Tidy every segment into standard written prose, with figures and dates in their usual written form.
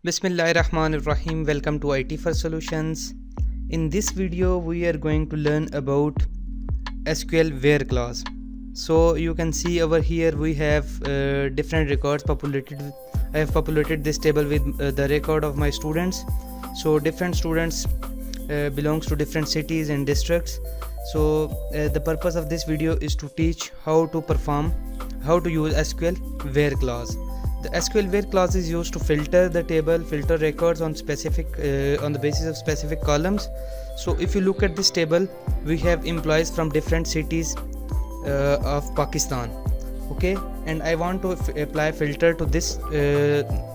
Bismillahirrahmanirrahim. Welcome to IT for Solutions. In this video we are going to learn about SQL where clause. So you can see over here we have different records populated. I have populated this table with the record of my students. So different students belongs to different cities and districts. So the purpose of this video is to teach how to use SQL where clause. The SQL where clause is used to filter the table, filter records on the basis of specific columns. So if you look at this table, we have employees from different cities of Pakistan. Okay, and I want to apply filter to this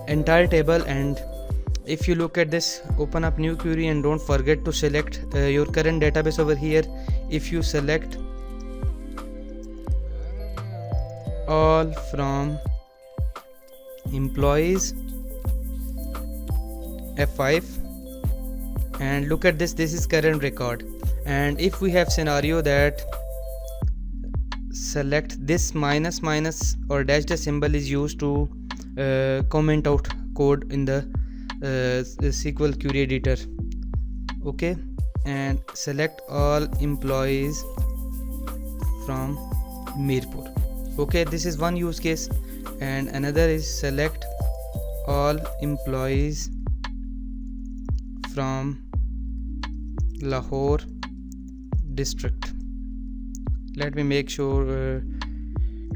entire table. And if you look at this, open up new query and don't forget to select your current database over here. If you select all from employees F5 and look at this is current record. And if we have scenario that select this minus or dash the symbol is used to comment out code in the SQL query editor. Okay, and select all employees from Mirpur. Okay, this is one use case. And another is select all employees from Lahore district. Let me make sure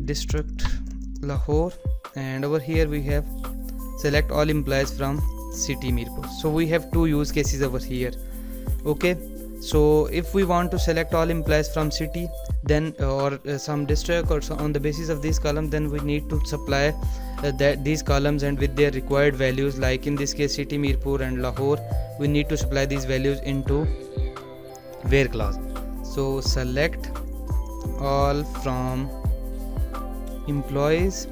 district Lahore, and over here we have select all employees from city Mirpur. So we have two use cases over here. Okay, so if we want to select all employees from city, then or some district or so on the basis of this column, then we need to supply these columns and with their required values, like in this case city Mirpur and Lahore, we need to supply these values into where clause. So select all from employees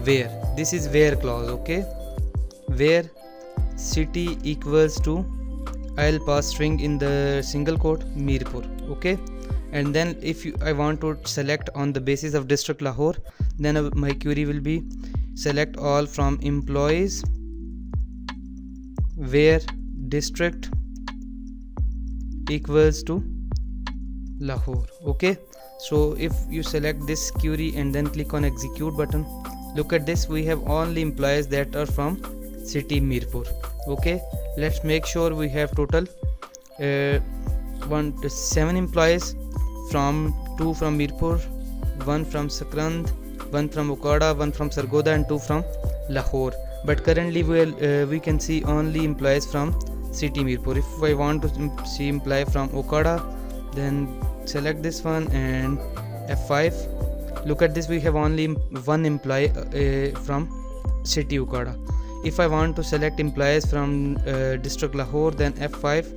where, this is where clause. Okay, where city equals to, I'll pass string in the single quote Mirpur. Okay, and then if I want to select on the basis of district Lahore, then my query will be select all from employees where district equals to Lahore. Okay, so if you select this query and then click on execute button, look at this, we have only employees that are from city Mirpur. Okay, let's make sure we have total 7 employees, from 2 from Mirpur, 1 from Sakrand, 1 from Okada, 1 from Sargodha, and 2 from Lahore. But currently we can see only employees from city Mirpur. If I want to see employee from Okada, then select this one and F5. Look at this, we have only one employee from city Okada. If I want to select employees from district Lahore, then F5,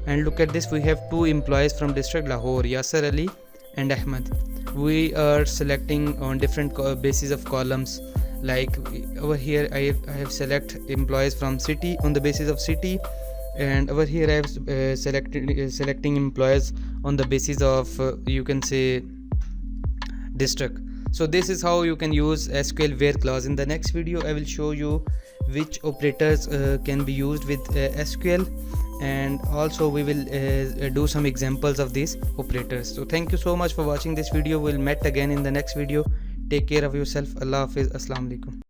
and look at this, we have 2 employees from district Lahore, Yasser Ali and Ahmed. We are selecting on different basis of columns, like over here I have select employees from city on the basis of city, and over here I have selecting employees on the basis of you can say district. So this is how you can use SQL where clause. In the next video I will show you which operators can be used with SQL, and also we will do some examples of these operators. So thank you so much for watching this video. We'll meet again in the next video. Take care of yourself. Allah Hafiz. Assalamu alaikum.